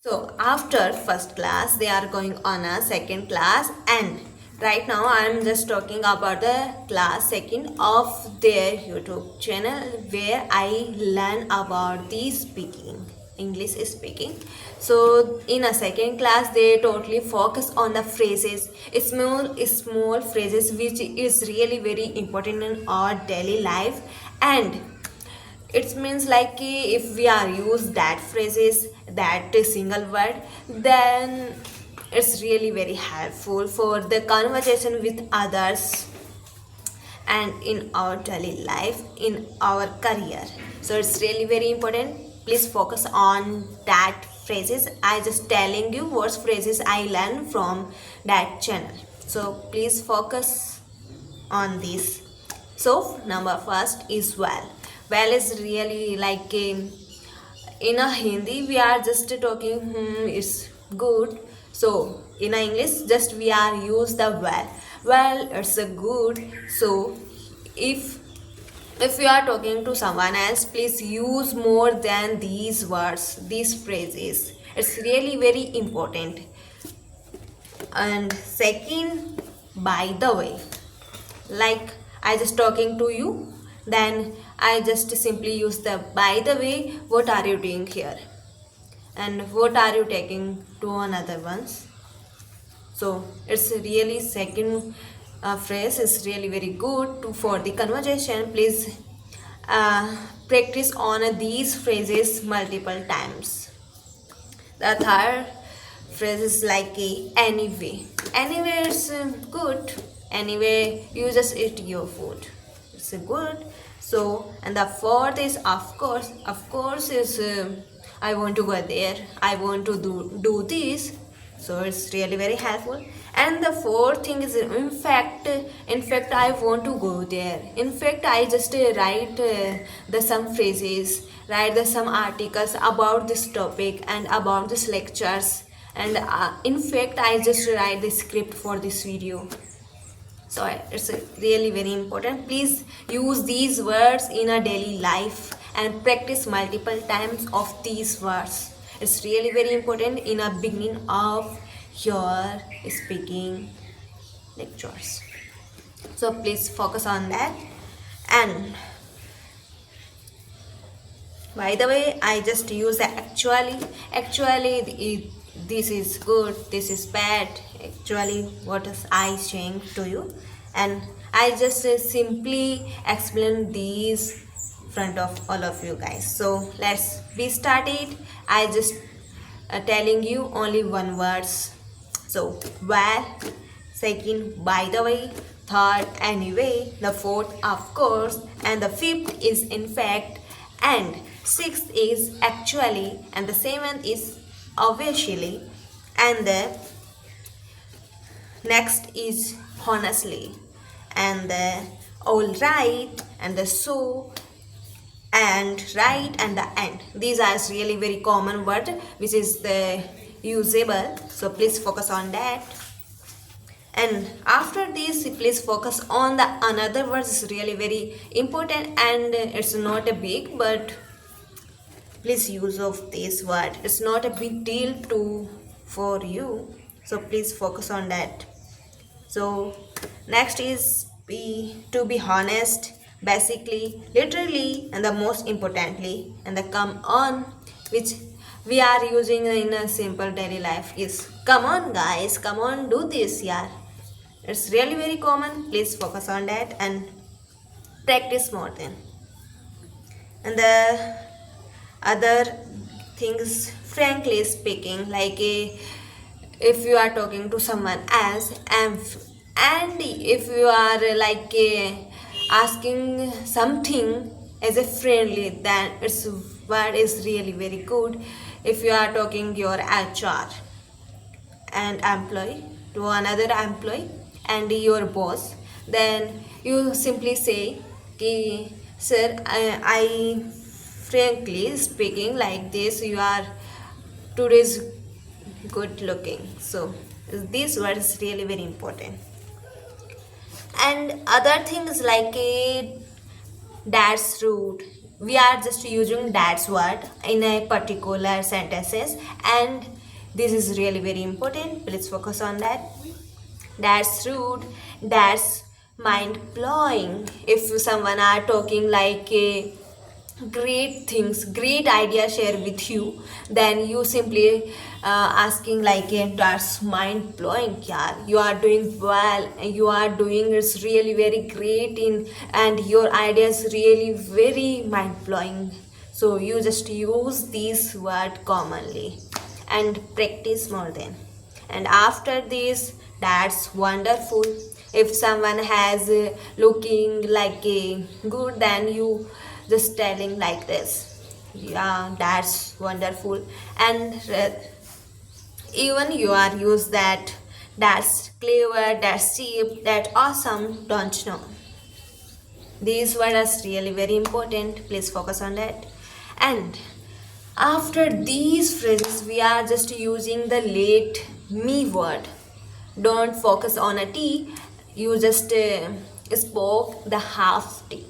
So after first class, they are going on a second class, and right now I am just talking about the class second of their YouTube channel where I learn about the speaking, English speaking. So in a second class, they totally focus on the phrases, small phrases which is really very important in our daily life, and it means like if we are use that phrases, that single word, then it's really very helpful for the conversation with others and in our daily life, in our career. So it's really very important. Please focus on that phrases. I just telling you what phrases I learn from that channel. So please focus on this. So number first is well. Well is really like in a Hindi we are just talking it's good. So in a English just we are use the well. Well, it's a good. So if if you are talking to someone else, please use more than these words, these phrases. It's really very important. And second, by the way, like I just talking to you, then I just simply use the by the way, what are you doing here, and what are you taking to another ones. So it's really second phrase is really very good for the conversation. Please practice on these phrases multiple times. The third phrase is like anyway. Anyway, it's good. Anyway, you just eat your food. It's good. So, and the fourth is of course. Of course is I want to go there. I want to do this. So it's really very helpful. And the fourth thing is in fact I want to go there. In fact I just write the some phrases, write the some articles about this topic and about this lectures, and in fact I just write the script for this video. So it's really very important. Please use these words in a daily life and practice multiple times of these words. It's really very important in a beginning of your speaking lectures. So please focus on that. And by the way, I just use the actually this is good, this is bad. Actually, what is I saying to you? And I just simply explain these front of all of you guys. So let's be started. I just telling you only one words. So well, second by the way, third anyway, the fourth of course, and the fifth is in fact, and sixth is actually, and the seventh is obviously, and the next is honestly, and the all right, and the so, and right, and the end. These are really very common word which is the usable. So please focus on that. And after this, please focus on the another words is really very important, and it's not a big, but please use of this word. It's not a big deal to for you, so please focus on that. So next is be to be honest, basically, literally, and the most importantly, and the come on, which we are using in a simple daily life is come on guys, come on, do this, yeah. It's really very common. Please focus on that and practice more then. And the other things, frankly speaking, like if you are talking to someone else, and if you are like asking something as a friendly, then it's word is really very good. If you are talking your HR and employee to another employee and your boss, then you simply say कि sir, I frankly speaking like this, you are today's good looking. So this word is really very important. And other things like that's rude, we are just using that's word in a particular sentences, and this is really very important. Please focus on that. That's rude, that's mind blowing. If someone are talking like a great things, great idea share with you, then you simply asking like that's mind blowing, yeah, you are doing well, you are doing it's really very great in, and your idea is really very mind blowing. So you just use this word commonly and practice more than. And after this, that's wonderful. If someone has looking like a good, then you just telling like this, yeah, that's wonderful. And even you are use that, that's clever, that's cheap, that awesome, don't know. These words are really very important. Please focus on that. And after these phrases, we are just using the late me word. Don't focus on a T. You just spoke the half T.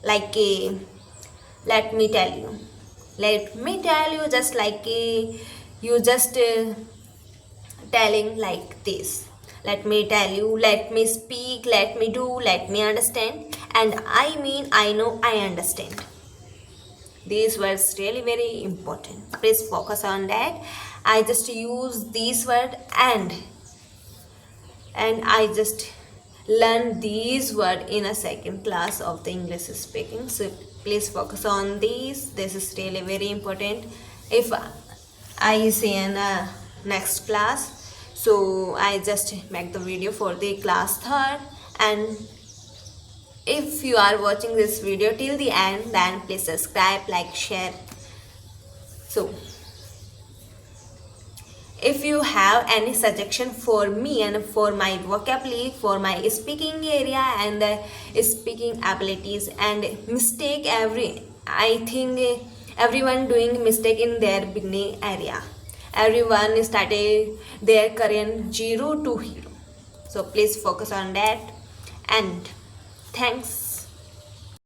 Like a, let me tell you. Let me tell you, just like a, you just telling like this. Let me tell you, let me speak, let me do, let me understand. And I mean, I know, I understand. These words really very important. Please focus on that. I just use these word, and I just learn these word in a second class of the English speaking. So please focus on these. This is really very important. If I see in next class, so I just make the video for the class third. And if you are watching this video till the end, then please subscribe, like, share. So if you have any suggestion for me and for my vocabulary, for my speaking area and speaking abilities and mistake, I think everyone doing mistake in their beginning area. Everyone started their career 0 to hero. So please focus on that. And thanks.